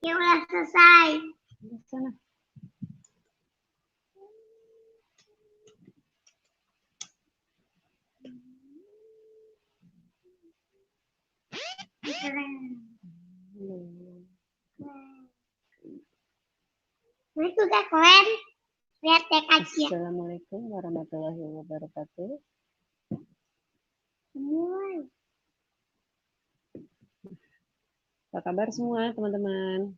Ya udah selesai. Di sana. Ini juga keren. Lihat teks aja. Assalamualaikum warahmatullahi wabarakatuh. Semua. Apa kabar semua teman-teman?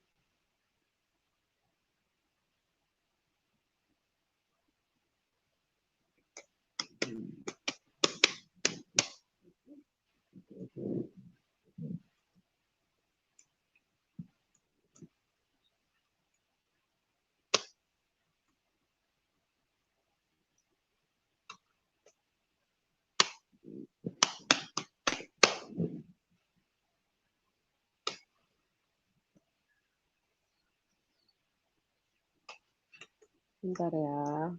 Bentar ya.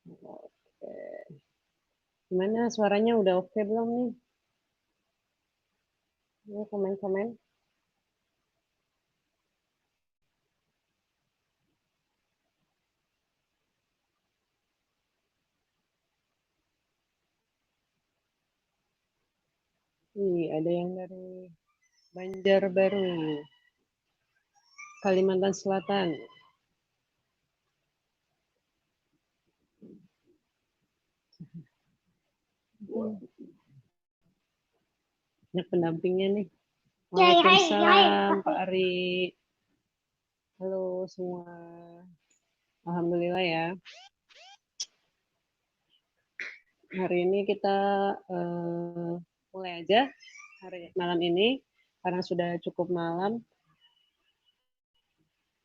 Oke. Gimana suaranya udah oke belum nih? Ini komen-komen. Ada yang dari Banjarbaru, Kalimantan Selatan. Banyak pendampingnya nih. Waalaikumsalam Pak Ari. Halo semua. Alhamdulillah ya. Hari ini kita mulai aja malam ini karena sudah cukup malam.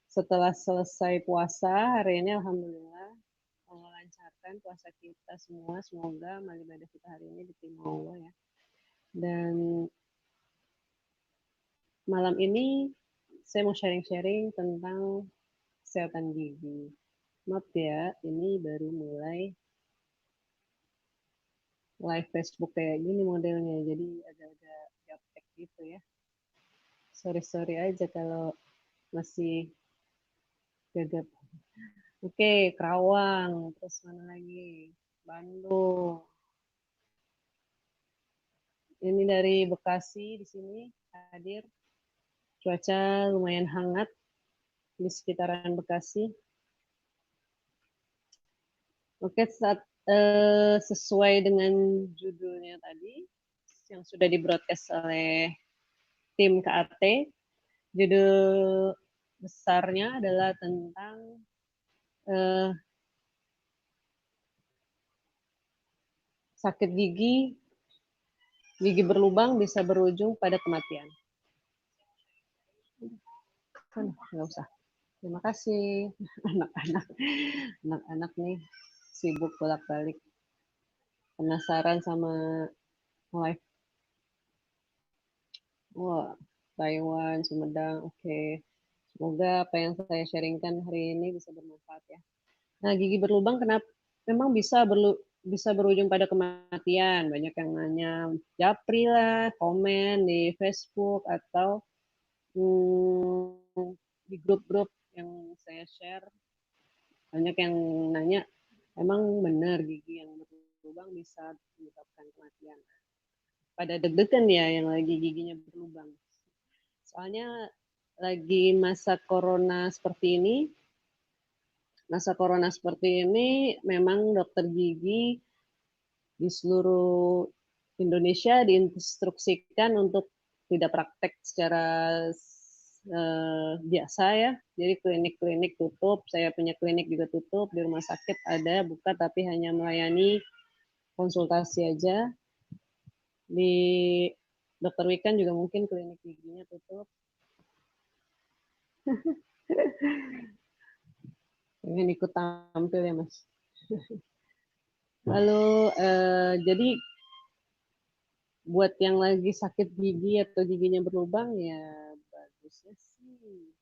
Setelah selesai puasa hari ini alhamdulillah melancarkan puasa kita semua. Semoga amal ibadah kita hari ini diterima Allah ya. Dan malam ini saya mau sharing-sharing tentang kesehatan gigi. Maaf ya, ini baru mulai live Facebook kayak gini modelnya, jadi agak-agak gaptek gitu ya. Sorry aja kalau masih gagap. Oke, Kerawang, terus mana lagi? Bandung. Ini dari Bekasi di sini hadir. Cuaca lumayan hangat di sekitaran Bekasi. Oke, sesuai dengan judulnya tadi yang sudah di-broadcast oleh tim KAT, judul besarnya adalah tentang sakit gigi berlubang bisa berujung pada kematian. Nggak usah. Terima kasih. Anak-anak nih sibuk bolak-balik. Penasaran sama live. Wah, Taiwan, Sumedang, oke. Semoga apa yang saya sharingkan hari ini bisa bermanfaat ya. Nah, gigi berlubang kenapa memang bisa berujung pada kematian? Banyak yang nanya, japri lah, komen di Facebook atau di grup-grup yang saya share. Banyak yang nanya, emang benar gigi yang berlubang bisa menyebabkan kematian? Pada deg-degan ya yang lagi giginya berlubang. Soalnya lagi masa corona seperti ini memang dokter gigi di seluruh Indonesia diinstruksikan untuk tidak praktek secara biasa ya. Jadi klinik-klinik tutup, saya punya klinik juga tutup, di rumah sakit ada buka tapi hanya melayani konsultasi aja. Di Dokter Wikan juga mungkin klinik giginya tutup. Pengen ikut tampil ya Mas. Lalu jadi buat yang lagi sakit gigi atau giginya berlubang ya bagusnya sih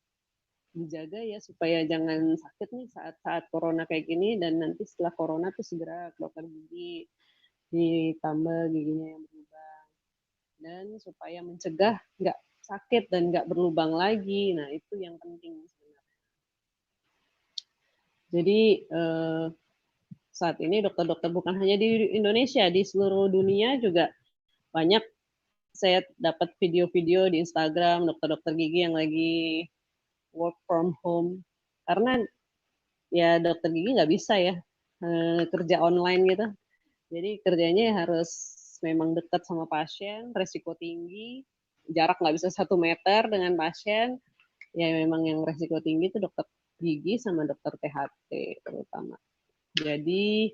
dijaga ya supaya jangan sakit nih saat corona kayak gini, dan nanti setelah corona tuh segera ke dokter gigi ditambal giginya yang berlubang, dan supaya mencegah nggak sakit dan nggak berlubang lagi. Nah itu yang penting sebenarnya. Jadi saat ini dokter-dokter bukan hanya di Indonesia, di seluruh dunia juga banyak. Saya dapat video-video di Instagram dokter-dokter gigi yang lagi work from home, karena ya dokter gigi nggak bisa ya kerja online gitu. Jadi kerjanya ya harus memang dekat sama pasien, resiko tinggi, jarak nggak bisa 1 meter dengan pasien. Ya memang yang resiko tinggi itu dokter gigi sama dokter THT terutama. Jadi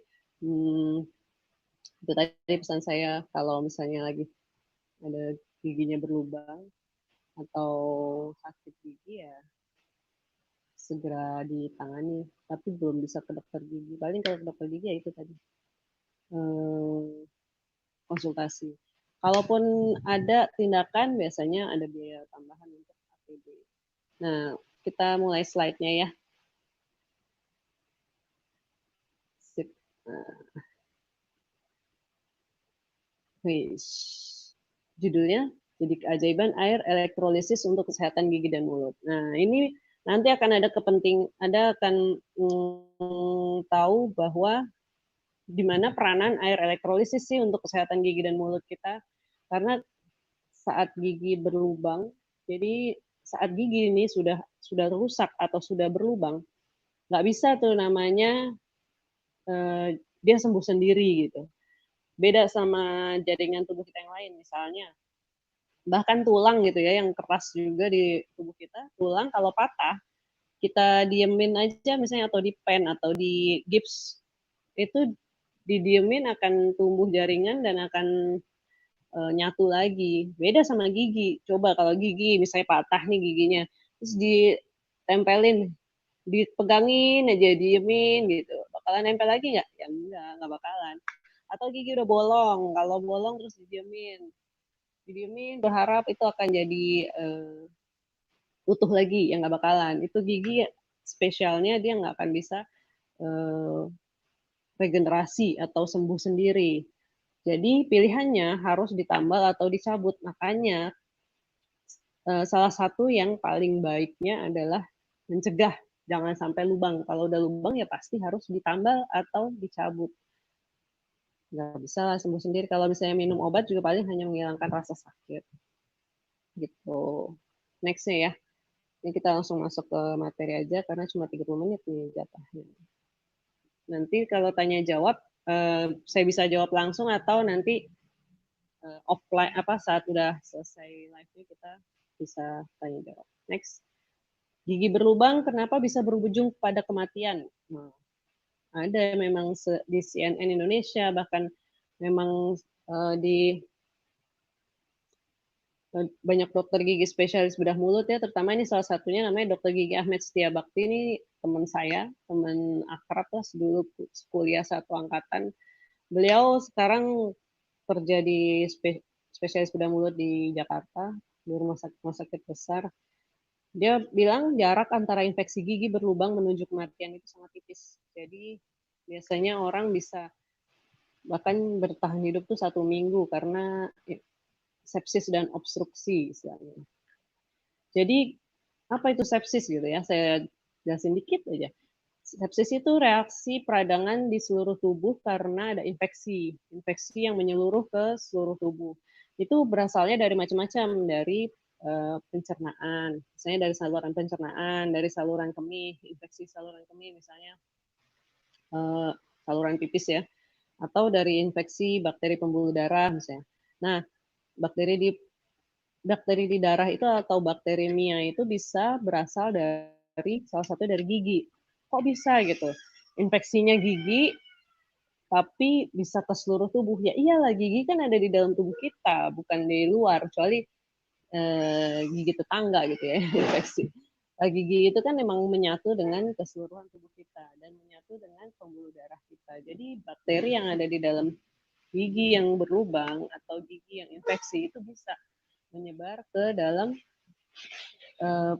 itu tadi pesan saya, kalau misalnya lagi ada giginya berlubang atau sakit gigi ya segera ditangani, tapi belum bisa ke dokter gigi. Paling kalau ke dokter gigi ya itu tadi konsultasi. Kalaupun ada tindakan, biasanya ada biaya tambahan untuk APD. Nah, kita mulai slide-nya ya. Sip. Judulnya, jadi keajaiban air elektrolisis untuk kesehatan gigi dan mulut. Nah, ini nanti akan ada akan tahu bahwa di mana peranan air elektrolisis sih untuk kesehatan gigi dan mulut kita. Karena saat gigi berlubang, jadi saat gigi ini sudah rusak atau sudah berlubang, nggak bisa tuh namanya dia sembuh sendiri gitu. Beda sama jaringan tubuh kita yang lain, misalnya bahkan tulang gitu ya, yang keras juga di tubuh kita, tulang kalau patah, kita diemin aja misalnya, atau di pen atau di gips, itu didiemin akan tumbuh jaringan dan akan nyatu lagi. Beda sama gigi. Coba kalau gigi misalnya patah nih giginya, terus ditempelin, dipegangin aja, diemin gitu. Bakalan nempel lagi nggak? Ya nggak bakalan. Atau gigi udah bolong, kalau bolong terus didiemin berharap itu akan jadi utuh lagi, ya nggak bakalan. Itu gigi spesialnya dia nggak akan bisa regenerasi atau sembuh sendiri. Jadi pilihannya harus ditambal atau dicabut. Makanya salah satu yang paling baiknya adalah mencegah, jangan sampai lubang. Kalau udah lubang ya pasti harus ditambal atau dicabut. Nggak bisa lah sembuh sendiri. Kalau misalnya minum obat juga paling hanya menghilangkan rasa sakit. Gitu. Next-nya ya. Ini kita langsung masuk ke materi aja karena cuma 30 menit nih jatahnya. Nanti kalau tanya jawab, saya bisa jawab langsung atau nanti offline saat udah selesai live-nya kita bisa tanya jawab. Next. Gigi berlubang kenapa bisa berujung pada kematian? Nah, ada memang di CNN Indonesia, bahkan memang di banyak dokter gigi spesialis bedah mulut ya, terutama ini salah satunya namanya Dokter Gigi Ahmed Setia Bakti, ini teman saya, teman akrab lah dulu kuliah satu angkatan. Beliau sekarang kerja di spesialis bedah mulut di Jakarta, di rumah sakit besar. Dia bilang jarak antara infeksi gigi berlubang menuju kematian itu sangat tipis. Jadi biasanya orang bisa bahkan bertahan hidup tuh 1 minggu karena sepsis dan obstruksi istilahnya. Jadi apa itu sepsis gitu ya? Saya jelasin dikit aja. Sepsis itu reaksi peradangan di seluruh tubuh karena ada infeksi yang menyeluruh ke seluruh tubuh. Itu berasalnya dari macam-macam, dari pencernaan, misalnya dari saluran pencernaan, dari saluran kemih, infeksi saluran kemih misalnya, saluran pipis ya, atau dari infeksi bakteri pembuluh darah misalnya. Nah, bakteri di darah itu atau bakteremia itu bisa berasal dari salah satu dari gigi. Kok bisa gitu? Infeksinya gigi, tapi bisa ke seluruh tubuh. Ya iyalah, gigi kan ada di dalam tubuh kita, bukan di luar, kecuali gigi tetangga gitu ya, infeksi. Gigi itu kan memang menyatu dengan keseluruhan tubuh kita dan menyatu dengan pembuluh darah kita. Jadi bakteri yang ada di dalam gigi yang berlubang atau gigi yang infeksi itu bisa menyebar ke dalam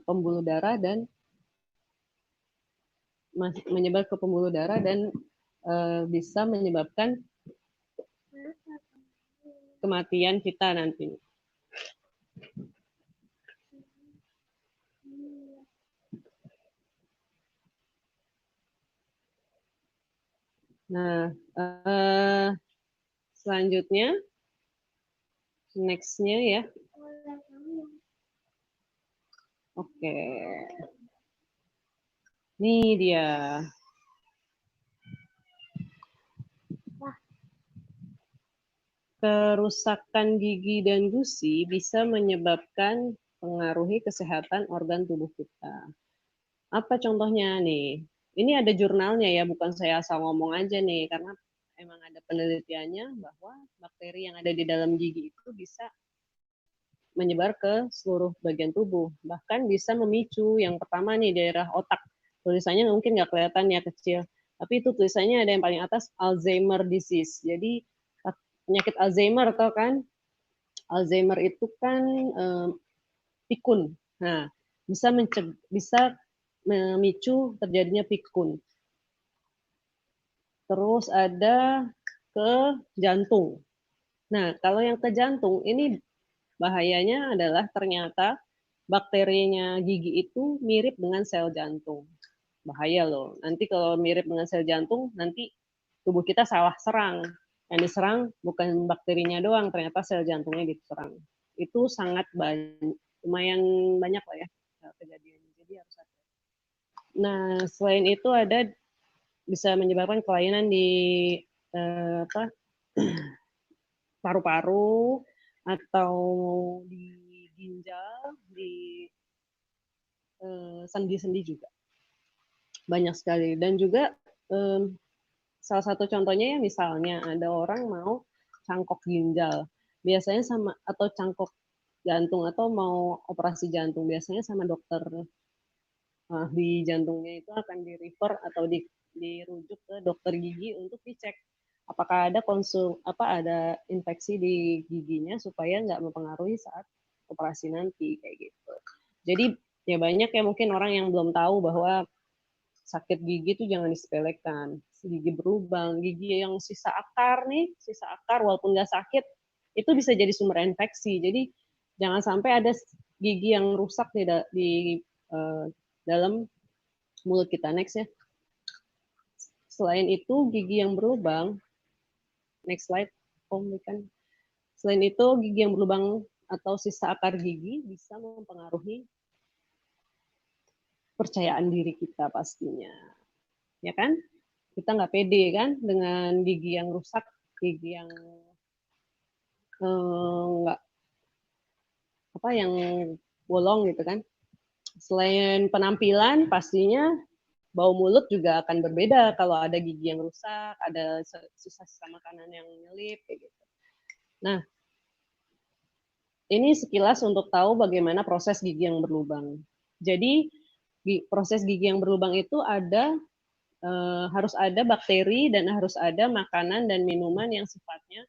pembuluh darah dan menyebar ke pembuluh darah dan bisa menyebabkan kematian kita nanti. Nah, selanjutnya, next-nya ya. Oke. Nih dia. Kerusakan gigi dan gusi bisa menyebabkan pengaruhi kesehatan organ tubuh kita. Apa contohnya nih? Ini ada jurnalnya ya, bukan saya asal ngomong aja nih, karena emang ada penelitiannya bahwa bakteri yang ada di dalam gigi itu bisa menyebar ke seluruh bagian tubuh. Bahkan bisa memicu yang pertama nih daerah otak. Tulisannya mungkin nggak kelihatan ya, kecil. Tapi itu tulisannya ada yang paling atas, Alzheimer disease. Jadi penyakit Alzheimer atau kan Alzheimer itu kan pikun. Nah, bisa memicu terjadinya pikun. Terus ada ke jantung. Nah, kalau yang ke jantung ini bahayanya adalah ternyata bakterinya gigi itu mirip dengan sel jantung. Bahaya loh. Nanti kalau mirip dengan sel jantung, nanti tubuh kita salah serang. Yang diserang bukan bakterinya doang, ternyata sel jantungnya diserang. Itu sangat lumayan banyak lah ya kejadiannya. Jadi harus hati. Nah, selain itu ada bisa menyebabkan kelainan di paru-paru atau di ginjal, di sendi-sendi juga. Banyak sekali. Dan juga salah satu contohnya ya misalnya ada orang mau cangkok ginjal. Biasanya sama atau cangkok jantung atau mau operasi jantung biasanya sama dokter di jantungnya itu akan di refer atau dirujuk ke dokter gigi untuk dicek apakah ada ada infeksi di giginya supaya nggak mempengaruhi saat operasi nanti kayak gitu. Jadi ya banyak ya mungkin orang yang belum tahu bahwa sakit gigi itu jangan disepelekan. Gigi berlubang, gigi yang sisa akar nih, sisa akar walaupun nggak sakit itu bisa jadi sumber infeksi. Jadi jangan sampai ada gigi yang rusak di dalam mulut kita. Next ya. Selain itu gigi yang berlubang, next slide, kan. Selain itu gigi yang berlubang atau sisa akar gigi bisa mempengaruhi percayaan diri kita pastinya, ya kan? Kita nggak pede kan dengan gigi yang rusak, gigi yang nggak yang bolong gitu kan. Selain penampilan, pastinya bau mulut juga akan berbeda kalau ada gigi yang rusak, ada sisa-sisa makanan yang nyelip kayak gitu. Nah, ini sekilas untuk tahu bagaimana proses gigi yang berlubang. Jadi proses gigi yang berlubang itu harus ada bakteri dan harus ada makanan dan minuman yang sifatnya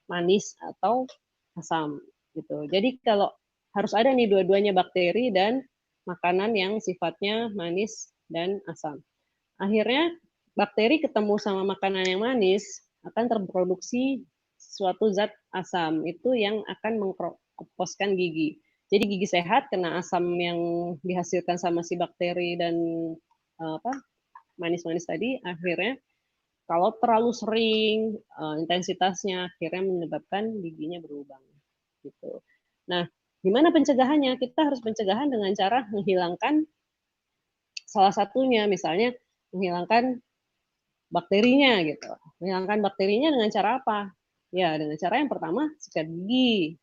manis atau asam gitu. Jadi kalau harus ada nih dua-duanya bakteri dan makanan yang sifatnya manis dan asam. Akhirnya bakteri ketemu sama makanan yang manis akan terproduksi suatu zat asam itu yang akan mengkomposkan gigi. Jadi gigi sehat kena asam yang dihasilkan sama si bakteri dan manis-manis tadi akhirnya kalau terlalu sering intensitasnya akhirnya menyebabkan giginya berlubang gitu. Nah, gimana pencegahannya? Kita harus pencegahan dengan cara menghilangkan salah satunya, misalnya menghilangkan bakterinya gitu. Menghilangkan bakterinya dengan cara apa? Ya, dengan cara yang pertama sikat gigi.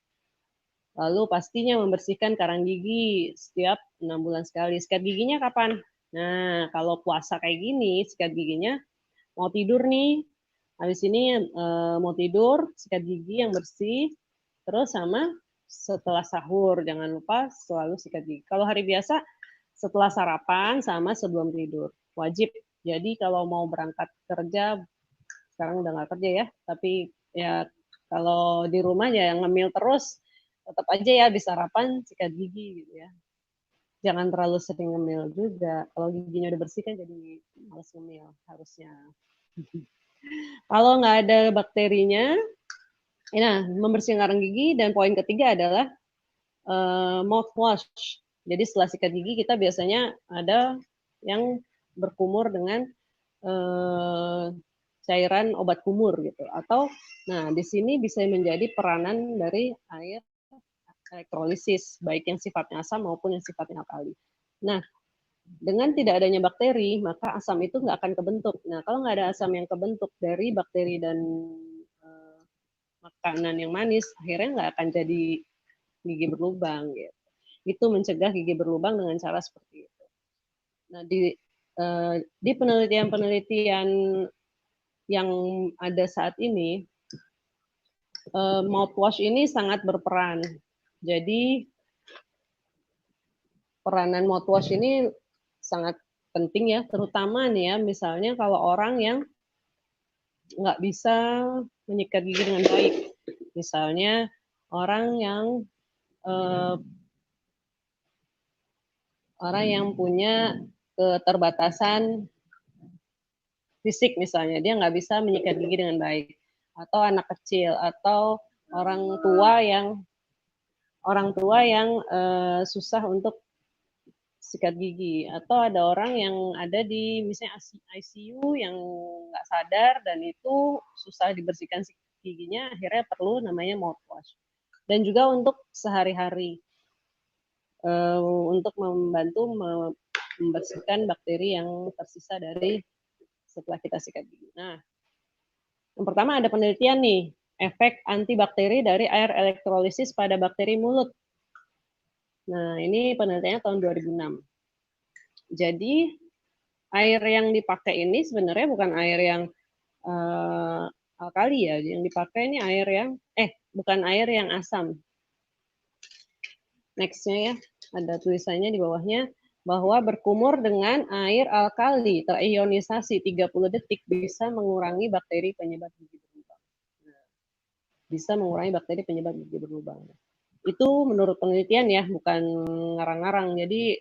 Lalu pastinya membersihkan karang gigi setiap 6 bulan sekali. Sikat giginya kapan? Nah, kalau puasa kayak gini, sikat giginya mau tidur nih, Habis ini mau tidur, sikat gigi yang bersih, terus sama setelah sahur, jangan lupa selalu sikat gigi. Kalau hari biasa, setelah sarapan sama sebelum tidur, wajib. Jadi kalau mau berangkat kerja, sekarang udah nggak kerja ya, tapi ya kalau di rumah ya yang ngemil terus, tetap aja ya di sarapan sikat gigi gitu ya. Jangan terlalu sering ngemil juga. Kalau giginya udah bersih kan jadi males ngemil harusnya. Kalau nggak ada bakterinya, nah membersihkan karang gigi, dan poin ketiga adalah mouthwash. Jadi setelah sikat gigi kita biasanya ada yang berkumur dengan cairan obat kumur gitu. Atau nah di sini bisa menjadi peranan dari air elektrolisis, baik yang sifatnya asam maupun yang sifatnya alkali. Nah, dengan tidak adanya bakteri, maka asam itu nggak akan kebentuk. Nah, kalau nggak ada asam yang kebentuk dari bakteri dan makanan yang manis, akhirnya nggak akan jadi gigi berlubang gitu. Itu mencegah gigi berlubang dengan cara seperti itu. Nah, di penelitian-penelitian yang ada saat ini, mouthwash ini sangat berperan. Jadi peranan mouthwash ini sangat penting ya, terutama nih ya, misalnya kalau orang yang nggak bisa menyikat gigi dengan baik. Misalnya orang yang eh, punya keterbatasan fisik, misalnya dia nggak bisa menyikat gigi dengan baik, atau anak kecil, atau orang tua yang susah untuk sikat gigi, atau ada orang yang ada di misalnya ICU yang nggak sadar dan itu susah dibersihkan giginya, akhirnya perlu namanya mouthwash. Dan juga untuk sehari-hari untuk membantu membersihkan bakteri yang tersisa dari setelah kita sikat gigi. Nah, yang pertama ada penelitian nih, efek antibakteri dari air elektrolisis pada bakteri mulut. Nah, ini penelitiannya tahun 2006. Jadi, air yang dipakai ini sebenarnya bukan air yang alkali ya, yang dipakai ini air yang, bukan air yang asam. Next-nya ya, ada tulisannya di bawahnya, bahwa berkumur dengan air alkali terionisasi 30 detik bisa mengurangi bakteri penyebab gigi berlubang. Nah, bisa mengurangi bakteri penyebab gigi berlubang. Itu menurut penelitian ya, bukan ngarang-ngarang. Jadi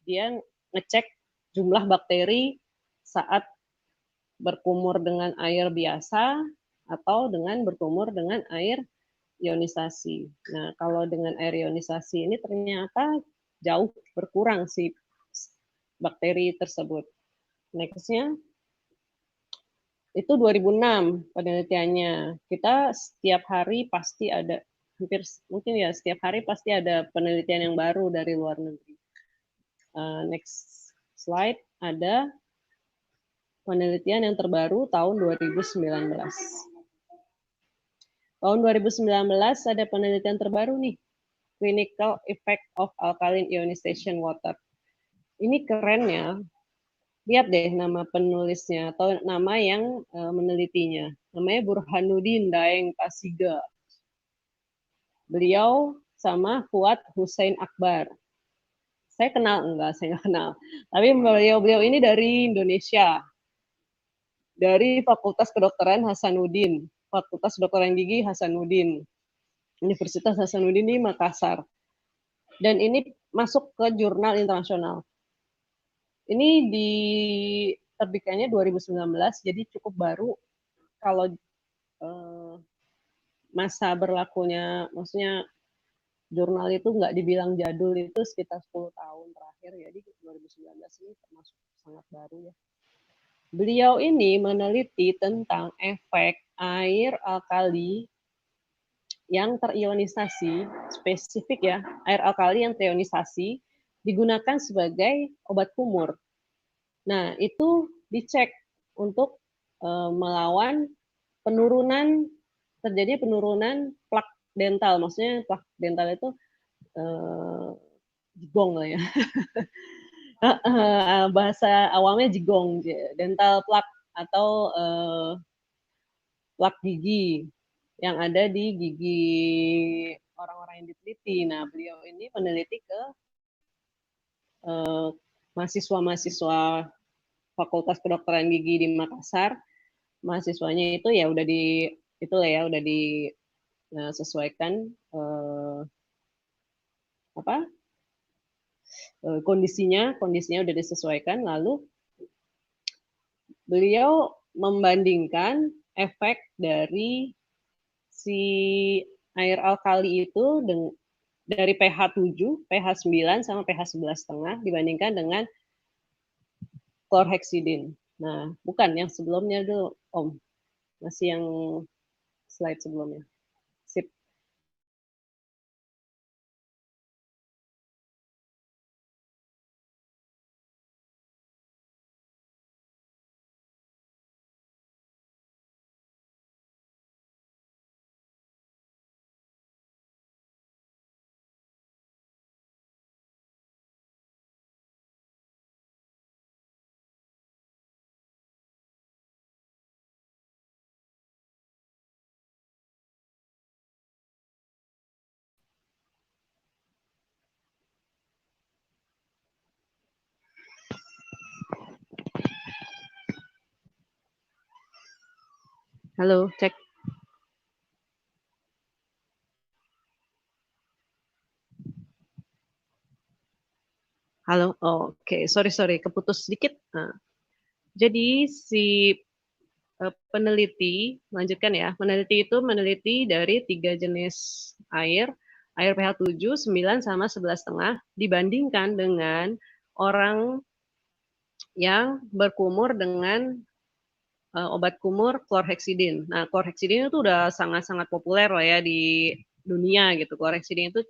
dia ngecek jumlah bakteri saat berkumur dengan air biasa atau dengan berkumur dengan air ionisasi. Nah, kalau dengan air ionisasi ini ternyata jauh berkurang si bakteri tersebut. Next-nya, itu 2006 penelitiannya. Kita setiap hari pasti ada, mungkin ya setiap hari pasti ada penelitian yang baru dari luar negeri. Next slide, ada penelitian yang terbaru tahun 2019. Tahun 2019 ada penelitian terbaru nih, Clinical Effect of Alkaline Ionization Water. Ini keren ya. Lihat deh nama penulisnya atau nama yang menelitinya. Namanya Burhanuddin Daeng Pasiga. Beliau sama Fuad Hussein Akbar. Saya kenal enggak? Saya nggak kenal. Tapi beliau ini dari Indonesia. Dari Fakultas Kedokteran Hasanuddin. Fakultas Kedokteran Gigi Hasanuddin. Universitas Hasanuddin di Makassar. Dan ini masuk ke jurnal internasional. Ini diterbitkannya 2019, jadi cukup baru. Kalau masa berlakunya, maksudnya jurnal itu nggak dibilang jadul, itu sekitar 10 tahun terakhir, jadi 2019 ini termasuk sangat baru ya. Beliau ini meneliti tentang efek air alkali yang terionisasi, spesifik ya, air alkali yang terionisasi digunakan sebagai obat kumur. Nah, itu dicek untuk melawan terjadi penurunan plak dental. Maksudnya plak dental itu jigong lah ya. Bahasa awamnya jigong, dental plak atau plak gigi yang ada di gigi orang-orang yang diteliti. Nah, beliau ini meneliti ke mahasiswa-mahasiswa Fakultas Kedokteran Gigi di Makassar. Mahasiswanya itu ya udah disesuaikan kondisinya udah disesuaikan, lalu beliau membandingkan efek dari si air alkali itu dari pH 7, pH 9 sama pH 11,5 dibandingkan dengan chlorhexidin. Nah, bukan yang sebelumnya dulu, Om. Masih yang slide sebelumnya. Sip. Halo, cek. Halo, oh, oke, sorry, keputus sedikit. Nah, jadi si peneliti, lanjutkan ya, peneliti itu meneliti dari 3 jenis air pH 7, 9, sama 11,5, dibandingkan dengan orang yang berkumur dengan obat kumur chlorhexidin. Nah, chlorhexidin itu udah sangat-sangat populer lah ya di dunia gitu. Chlorhexidin itu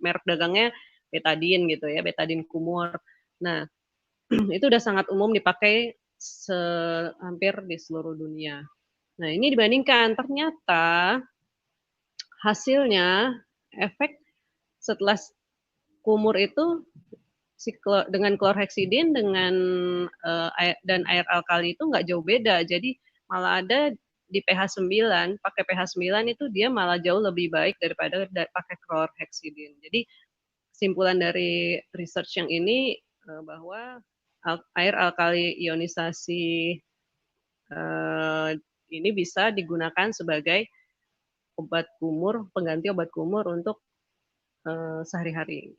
merek dagangnya betadine gitu ya, betadine kumur. Nah, itu udah sangat umum dipakai hampir di seluruh dunia. Nah, ini dibandingkan, ternyata hasilnya efek setelah kumur itu dengan chlorhexidin dan air alkali itu nggak jauh beda. Jadi malah ada di pH 9, pakai pH 9 itu dia malah jauh lebih baik daripada pakai chlorhexidin. Jadi kesimpulan dari research yang ini bahwa air alkali ionisasi ini bisa digunakan sebagai obat kumur, pengganti obat kumur untuk sehari-hari.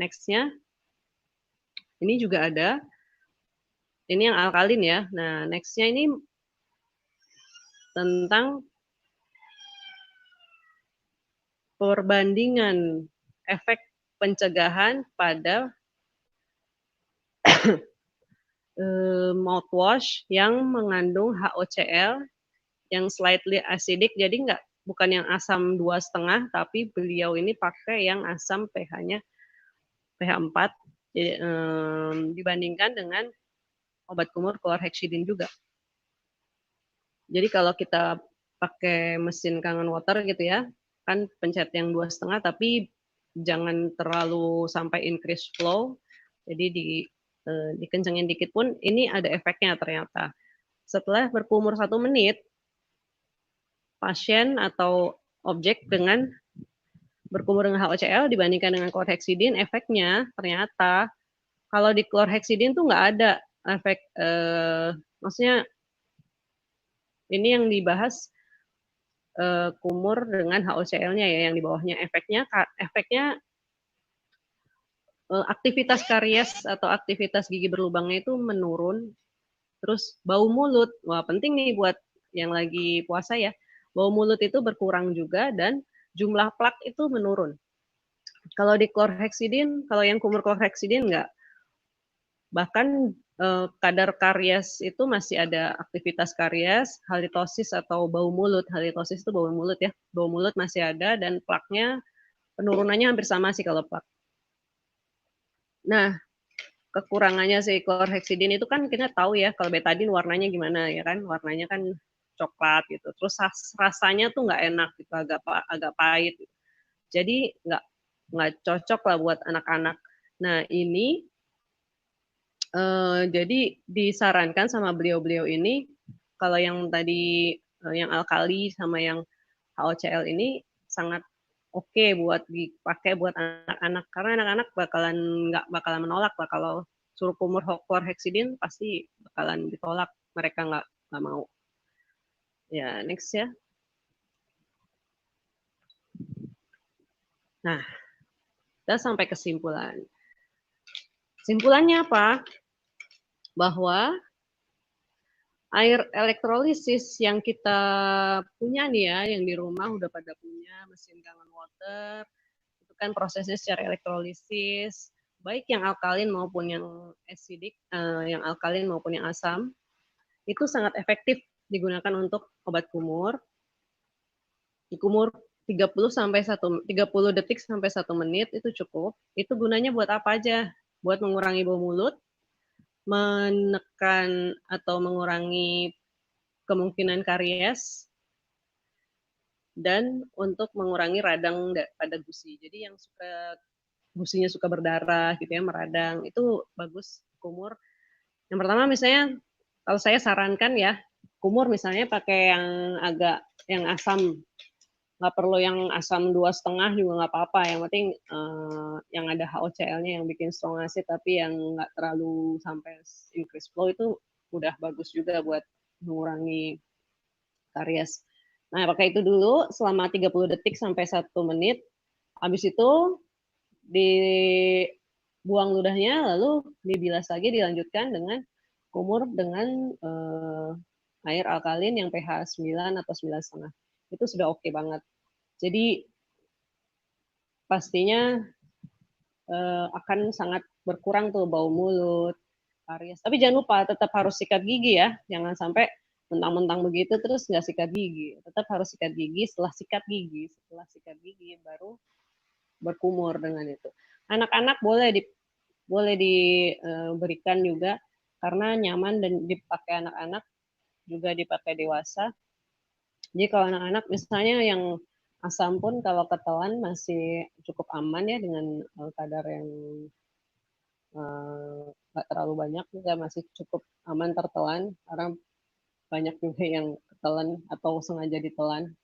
Next-nya, ini juga ada, ini yang alkalin ya. Nah, next-nya ini tentang perbandingan efek pencegahan pada mouthwash yang mengandung HOCl yang slightly acidic, jadi bukan yang asam 2,5, tapi beliau ini pakai yang asam pH-nya pH 4, jadi, dibandingkan dengan obat kumur chlorhexidin juga. Jadi kalau kita pakai mesin Kangen Water gitu ya, kan pencet yang 2,5, tapi jangan terlalu sampai increase flow, jadi dikencengin dikit pun ini ada efeknya ternyata. Setelah berkumur 1 menit, pasien atau objek dengan berkumur dengan HOCl dibandingkan dengan chlorhexidin, efeknya ternyata kalau di chlorhexidin tuh nggak ada efek, maksudnya ini yang dibahas kumur dengan HOCl-nya ya, yang di bawahnya. Efeknya aktivitas karies atau aktivitas gigi berlubangnya itu menurun. Terus bau mulut, wah penting nih buat yang lagi puasa ya. Bau mulut itu berkurang juga dan jumlah plak itu menurun. Kalau di chlorhexidin, kalau yang kumur chlorhexidin enggak. Bahkan kadar karies itu masih ada aktivitas karies, halitosis atau bau mulut. Halitosis itu bau mulut ya. Bau mulut masih ada dan plaknya penurunannya hampir sama sih kalau plak. Nah, kekurangannya si chlorhexidin itu kan kita tahu ya kalau betadine warnanya gimana ya kan, warnanya kan coklat gitu. Terus rasanya tuh nggak enak gitu, agak pahit. Gitu. Jadi nggak cocok lah buat anak-anak. Nah ini jadi disarankan sama beliau-beliau ini kalau yang tadi yang alkali sama yang HOCl ini sangat oke buat dipakai buat anak-anak, karena anak-anak nggak bakalan menolak lah kalau suruh kumur chlorhexidin pasti bakalan ditolak, mereka nggak mau. Ya, next ya. Nah, kita sampai kesimpulan. Simpulannya apa? Bahwa air elektrolisis yang kita punya nih ya, yang di rumah udah pada punya mesin Kangen Water, itu kan prosesnya secara elektrolisis, baik yang alkalin maupun yang acidic, yang alkalin maupun yang asam, itu sangat efektif digunakan untuk obat kumur. Dikumur 30 detik sampai 1 menit itu cukup. Itu gunanya buat apa aja? Buat mengurangi bau mulut, menekan atau mengurangi kemungkinan karies, dan untuk mengurangi radang pada gusi. Jadi yang gusinya suka berdarah gitu ya, meradang, itu bagus kumur. Yang pertama misalnya kalau saya sarankan ya, kumur misalnya pakai yang asam, nggak perlu yang asam 2,5 juga nggak apa-apa, yang penting yang ada HOCl-nya yang bikin strong acid tapi yang nggak terlalu sampai increase flow, itu udah bagus juga buat mengurangi karies. Nah, pakai itu dulu selama 30 detik sampai 1 menit. Habis itu dibuang ludahnya, lalu dibilas lagi, dilanjutkan dengan kumur dengan air alkalin yang pH 9 atau 9,5. Itu sudah oke banget. Jadi pastinya akan sangat berkurang tuh bau mulut, karies. Tapi jangan lupa tetap harus sikat gigi ya. Jangan sampai mentang-mentang begitu terus nggak sikat gigi. Tetap harus sikat gigi, setelah sikat gigi baru berkumur dengan itu. Anak-anak boleh diberikan juga karena nyaman dan dipakai anak-anak, juga dipakai dewasa. Jadi kalau anak-anak misalnya yang asam pun kalau ketelan masih cukup aman ya, dengan kadar yang nggak terlalu banyak, juga masih cukup aman tertelan, karena banyak juga yang ketelan atau sengaja ditelan.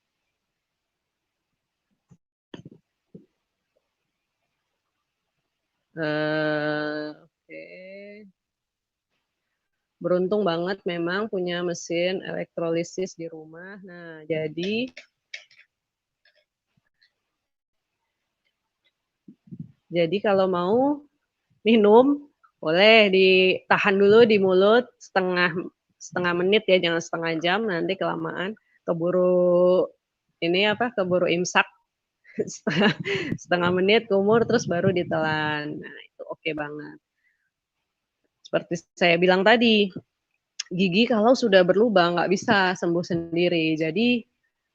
Oke. Beruntung banget memang punya mesin elektrolisis di rumah. Nah, jadi kalau mau minum boleh ditahan dulu di mulut setengah menit ya, jangan setengah jam, nanti kelamaan keburu imsak. setengah menit kumur terus baru ditelan. Nah, itu oke banget. Seperti saya bilang tadi, gigi kalau sudah berlubang nggak bisa sembuh sendiri. Jadi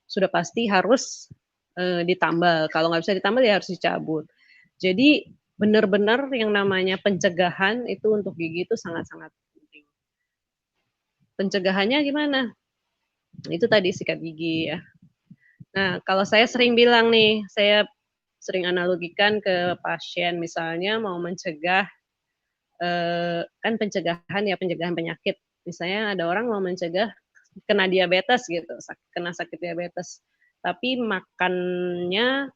sudah pasti harus ditambal. Kalau nggak bisa ditambal ya harus dicabut. Jadi benar-benar yang namanya pencegahan itu untuk gigi itu sangat-sangat penting. Pencegahannya gimana? Itu tadi sikat gigi ya. Nah, kalau saya sering bilang nih, saya sering analogikan ke pasien, misalnya mau mencegah, kan pencegahan penyakit. Misalnya ada orang mau mencegah kena diabetes gitu, kena sakit diabetes, tapi makannya,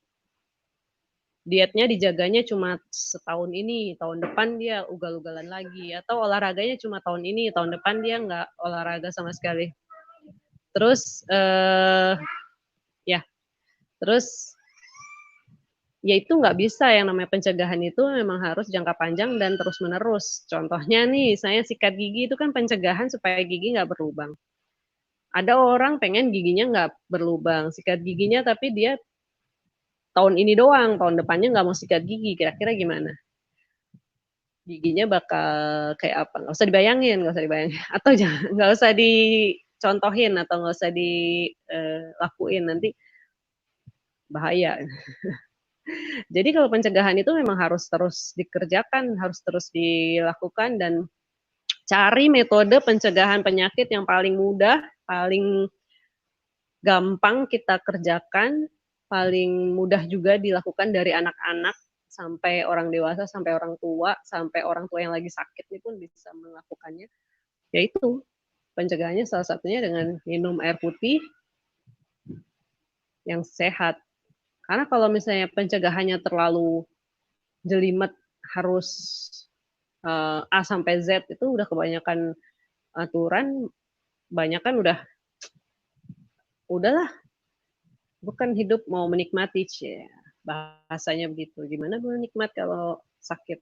dietnya dijaganya cuma setahun ini, tahun depan dia ugal-ugalan lagi, atau olahraganya cuma tahun ini, tahun depan dia nggak olahraga sama sekali. Terus ya itu nggak bisa, yang namanya pencegahan itu memang harus jangka panjang dan terus menerus. Contohnya nih, saya sikat gigi itu kan pencegahan supaya gigi nggak berlubang. Ada orang pengen giginya nggak berlubang, sikat giginya tapi dia tahun ini doang, tahun depannya nggak mau sikat gigi, kira-kira gimana? Giginya bakal kayak apa? Nggak usah dibayangin. Atau nggak usah dicontohin atau nggak usah dilakuin, nanti bahaya. Jadi kalau pencegahan itu memang harus terus dikerjakan, harus terus dilakukan, dan cari metode pencegahan penyakit yang paling mudah, paling gampang kita kerjakan, paling mudah juga dilakukan dari anak-anak sampai orang dewasa, sampai orang tua yang lagi sakit ini pun bisa melakukannya, yaitu pencegahannya salah satunya dengan minum air putih yang sehat. Karena kalau misalnya pencegahannya terlalu jelimet harus A sampai Z itu udah kebanyakan aturan, banyak kan udahlah, bukan hidup mau menikmati, bahasanya begitu. Gimana mau nikmat kalau sakit?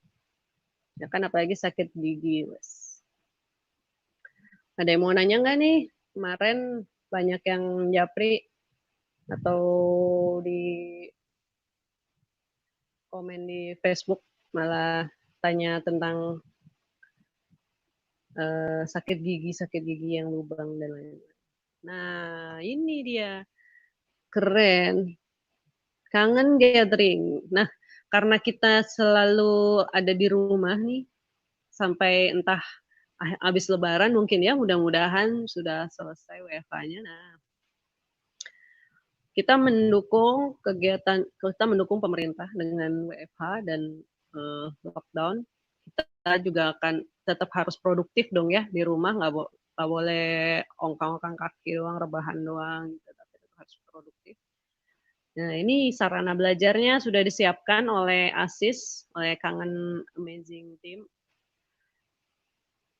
Ya kan apalagi sakit gigi, wes. Ada yang mau nanya nggak nih? Kemarin banyak yang japri atau di komen di Facebook malah tanya tentang sakit gigi yang lubang dan lain-lain. Nah, ini dia keren. Kangen gathering. Nah, karena kita selalu ada di rumah nih sampai entah habis lebaran mungkin ya, mudah-mudahan sudah selesai WFH-nya. Nah, kita mendukung pemerintah dengan WFH dan lockdown. Kita juga akan tetap harus produktif dong ya di rumah, nggak boleh ongkang-ongkang kaki doang, rebahan doang, gitu, tapi tetap harus produktif. Nah, ini sarana belajarnya sudah disiapkan oleh ASIS, oleh Kangen Amazing Team.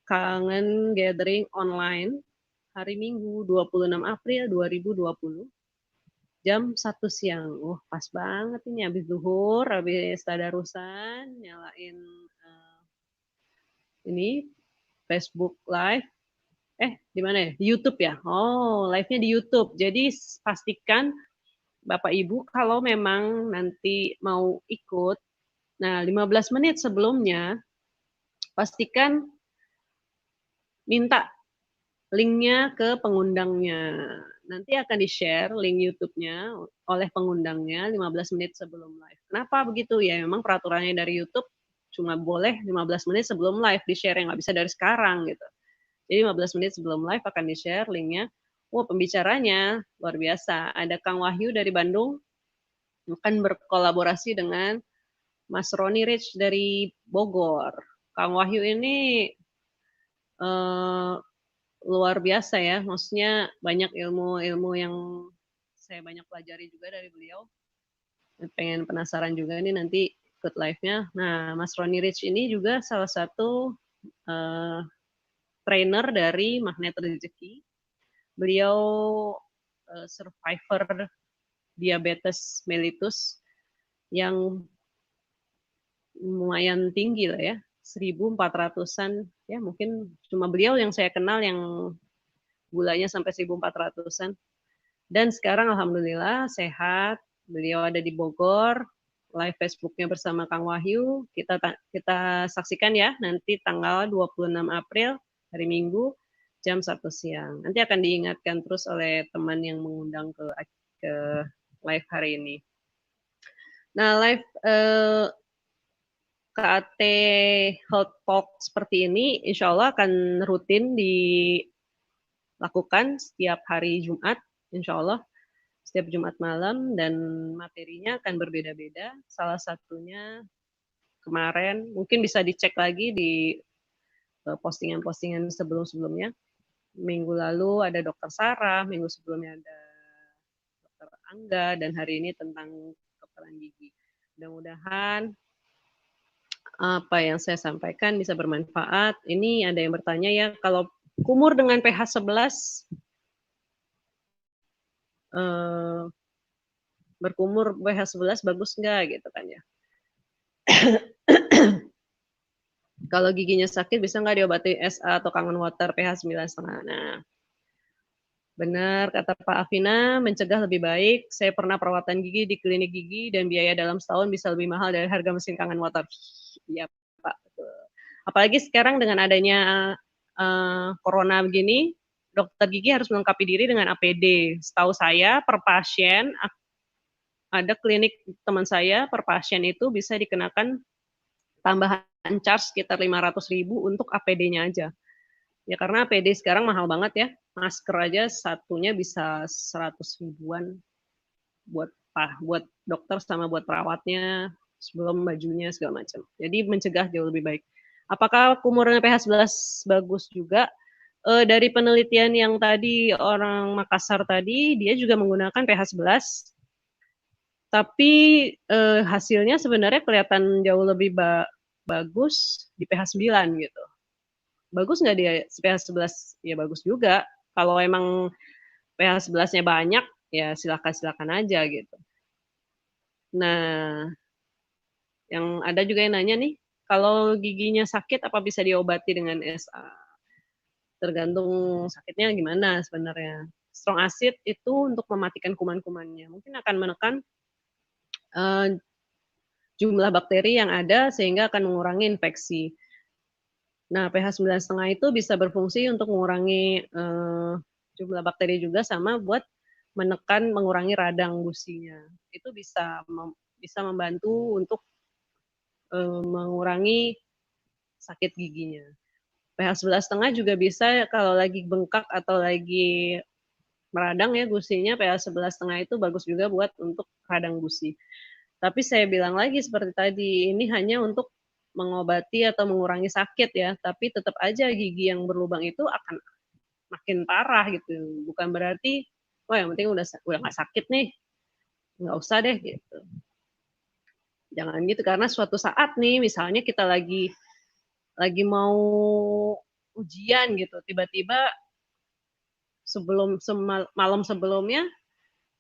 Kangen Gathering Online hari Minggu 26 April 2020 jam 1 siang. Pas banget ini habis zuhur, habis tadarusan, nyalain ini Facebook Live. Di mana ya? Di YouTube ya? Oh, live-nya di YouTube. Jadi pastikan Bapak Ibu kalau memang nanti mau ikut, nah 15 menit sebelumnya pastikan minta linknya ke pengundangnya. Nanti akan di-share link YouTube-nya oleh pengundangnya 15 menit sebelum live. Kenapa begitu? Ya memang peraturannya dari YouTube cuma boleh 15 menit sebelum live di-share, yang nggak bisa dari sekarang gitu. Jadi 15 menit sebelum live akan di-share linknya. Pembicaranya luar biasa. Ada Kang Wahyu dari Bandung, akan berkolaborasi dengan Mas Roni Rich dari Bogor. Kang Wahyu ini luar biasa ya, maksudnya banyak ilmu-ilmu yang saya banyak pelajari juga dari beliau. Pengen penasaran juga nih nanti ikut live-nya. Nah, Mas Roni Rich ini juga salah satu trainer dari Magnet Rezeki. Beliau survivor diabetes mellitus yang lumayan tinggi lah ya, 1.400-an, ya mungkin cuma beliau yang saya kenal yang gulanya sampai 1.400-an. Dan sekarang alhamdulillah sehat, beliau ada di Bogor, live Facebooknya bersama Kang Wahyu, kita saksikan ya nanti tanggal 26 April, hari Minggu, jam 1 siang. Nanti akan diingatkan terus oleh teman yang mengundang ke live hari ini. Nah, live KAT Health Talk seperti ini insya Allah akan rutin dilakukan setiap hari Jumat, insya Allah setiap Jumat malam, dan materinya akan berbeda-beda. Salah satunya kemarin, mungkin bisa dicek lagi di postingan-postingan sebelum-sebelumnya. Minggu lalu ada Dokter Sarah, minggu sebelumnya ada Dokter Angga, dan hari ini tentang kedokteran gigi. Mudah-mudahan apa yang saya sampaikan bisa bermanfaat. Ini ada yang bertanya ya, kalau kumur dengan pH 11, berkumur pH 11 bagus nggak gitu kan ya. Kalau giginya sakit bisa nggak diobati SA atau Kangen Water pH 9,5. Nah, benar kata Pak Afina, mencegah lebih baik. Saya pernah perawatan gigi di klinik gigi dan biaya dalam setahun bisa lebih mahal dari harga mesin Kangen Water. Iya Pak, betul. Apalagi sekarang dengan adanya corona begini, dokter gigi harus melengkapi diri dengan APD. Setahu saya per pasien, ada klinik teman saya per pasien itu bisa dikenakan tambahan charge sekitar 500.000 untuk APD-nya aja. Ya karena APD sekarang mahal banget ya. Masker aja satunya bisa 100 ribuan buat dokter sama buat perawatnya, sebelum bajunya segala macam. Jadi mencegah jauh lebih baik. Apakah kumur dengan pH 11 bagus juga? dari penelitian yang tadi orang Makassar tadi, dia juga menggunakan pH 11, tapi hasilnya sebenarnya kelihatan jauh lebih bagus di pH 9 gitu. Bagus nggak dia pH 11? Ya bagus juga. Kalau emang pH 11-nya banyak, ya silakan-silakan aja gitu. Nah, yang ada juga yang nanya nih, kalau giginya sakit apa bisa diobati dengan SA? Tergantung sakitnya gimana sebenarnya. Strong acid itu untuk mematikan kuman-kumannya, mungkin akan menekan jumlah bakteri yang ada sehingga akan mengurangi infeksi. Nah, pH 9,5 itu bisa berfungsi untuk mengurangi jumlah bakteri juga sama buat menekan, mengurangi radang gusinya. Itu bisa membantu untuk mengurangi sakit giginya. pH 11,5 juga bisa kalau lagi bengkak atau lagi meradang ya gusinya, pH 11,5 itu bagus juga buat untuk radang gusi. Tapi saya bilang lagi seperti tadi, ini hanya untuk mengobati atau mengurangi sakit ya, tapi tetap aja gigi yang berlubang itu akan makin parah gitu. Bukan berarti, wah yang penting udah nggak sakit nih, nggak usah deh gitu. Jangan gitu, karena suatu saat nih, misalnya kita lagi mau ujian gitu, tiba-tiba malam sebelumnya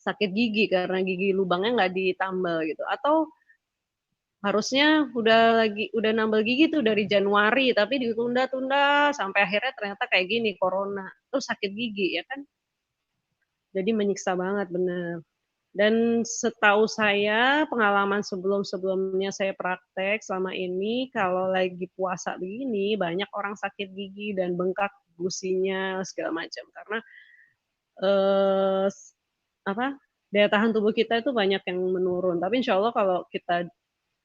sakit gigi karena gigi lubangnya nggak ditambal gitu, atau harusnya udah nambal gigi tuh dari Januari, tapi ditunda-tunda sampai akhirnya ternyata kayak gini, corona, terus sakit gigi ya kan. Jadi menyiksa banget, bener. Dan setahu saya, pengalaman sebelum-sebelumnya saya praktek selama ini, kalau lagi puasa begini, banyak orang sakit gigi dan bengkak gusinya segala macam. Karena eh, daya tahan tubuh kita itu banyak yang menurun. Tapi insya Allah kalau kita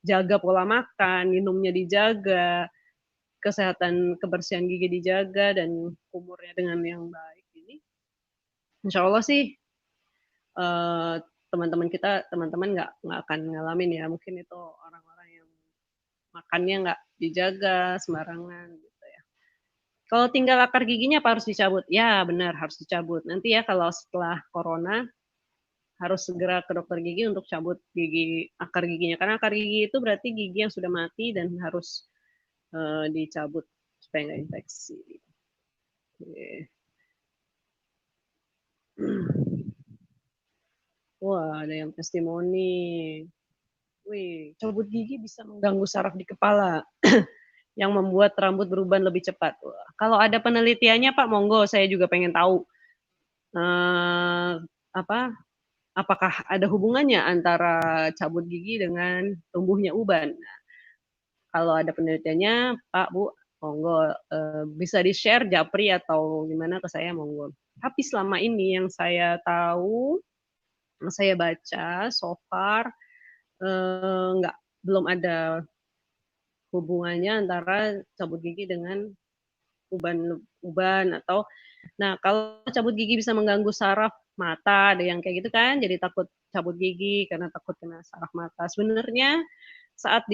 jaga pola makan, minumnya dijaga, kesehatan kebersihan gigi dijaga, dan umurnya dengan yang baik ini, insya Allah sih teman-teman nggak akan ngalamin ya, mungkin itu orang-orang yang makannya nggak dijaga sembarangan gitu ya. Kalau tinggal akar giginya apa harus dicabut? Ya benar, harus dicabut. Nanti ya kalau setelah corona harus segera ke dokter gigi untuk cabut akar giginya, karena akar gigi itu berarti gigi yang sudah mati dan harus dicabut supaya nggak infeksi. Oke. Wah, ada yang testimoni. Wih, cabut gigi bisa mengganggu saraf di kepala yang membuat rambut beruban lebih cepat. Wah, kalau ada penelitiannya Pak, monggo, saya juga pengen tahu. Eh, apa? Apakah ada hubungannya antara cabut gigi dengan tumbuhnya uban? Nah, kalau ada penelitiannya, Pak, Bu, monggo bisa di-share Japri atau gimana ke saya, monggo. Tapi selama ini yang saya tahu, yang saya baca, so far belum ada hubungannya antara cabut gigi dengan uban atau, nah kalau cabut gigi bisa mengganggu saraf mata, ada yang kayak gitu kan, jadi takut cabut gigi karena takut kena saraf mata. Sebenarnya saat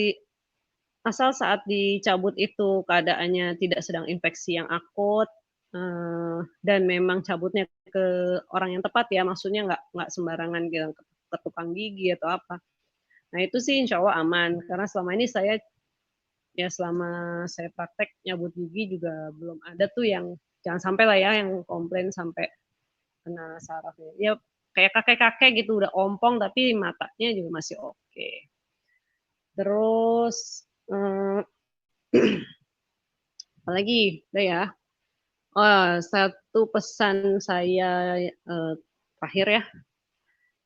saat dicabut itu keadaannya tidak sedang infeksi yang akut, dan memang cabutnya ke orang yang tepat ya, maksudnya nggak sembarangan bilang ke tukang gigi atau apa. Nah itu sih insya Allah aman, karena selama ini selama saya praktek nyabut gigi juga belum ada tuh yang, jangan sampai lah ya, yang komplain sampai kena sarafnya. Ya kayak kakek-kakek gitu udah ompong tapi matanya juga masih oke. Terus apalagi udah ya. Oh, satu pesan saya terakhir ya.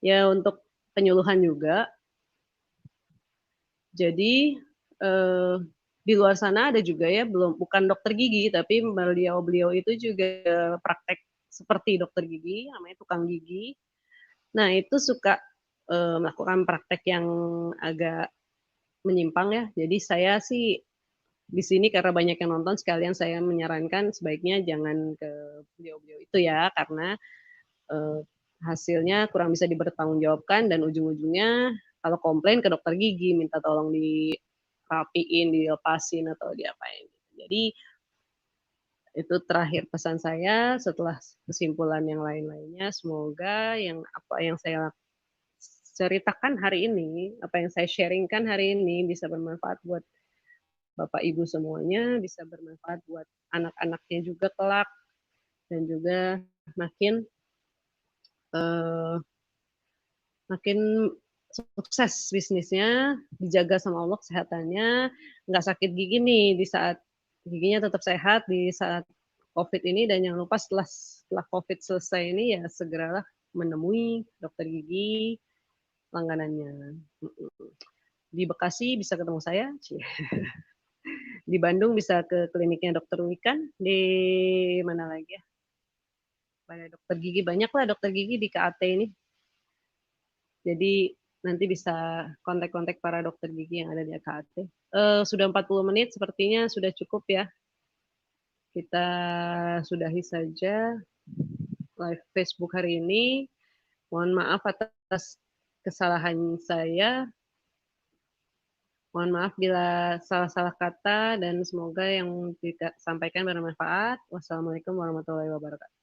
Ya untuk penyuluhan juga. Jadi di luar sana ada juga ya, bukan dokter gigi, tapi beliau itu juga praktek seperti dokter gigi, namanya tukang gigi. Nah itu suka melakukan praktek yang agak menyimpang ya. Jadi saya sih di sini karena banyak yang nonton, sekalian saya menyarankan sebaiknya jangan ke beliau-beliau itu ya, karena hasilnya kurang bisa dipertanggungjawabkan dan ujung-ujungnya kalau komplain ke dokter gigi, minta tolong dirapiin, dilepasin atau diapain. Jadi Itu terakhir pesan saya setelah kesimpulan yang lain-lainnya. Semoga apa yang saya ceritakan hari ini, apa yang saya sharingkan hari ini bisa bermanfaat buat Bapak Ibu semuanya, bisa bermanfaat buat anak-anaknya juga kelak, dan juga makin uh, makin sukses bisnisnya, dijaga sama Allah kesehatannya, nggak sakit gigi nih di saat giginya tetap sehat di saat COVID ini, dan jangan lupa setelah COVID selesai ini ya segeralah menemui dokter gigi langganannya. Di Bekasi bisa ketemu saya, di Bandung bisa ke kliniknya dokter Wikan, di mana lagi ya? Pada dokter gigi banyak lah dokter gigi di KAT ini. Jadi nanti bisa kontak-kontak para dokter gigi yang ada di KAT. Sudah 40 menit, sepertinya sudah cukup ya. Kita sudahi saja live Facebook hari ini. Mohon maaf atas kesalahan saya. Mohon maaf bila salah-salah kata, dan semoga yang disampaikan bermanfaat. Wassalamualaikum warahmatullahi wabarakatuh.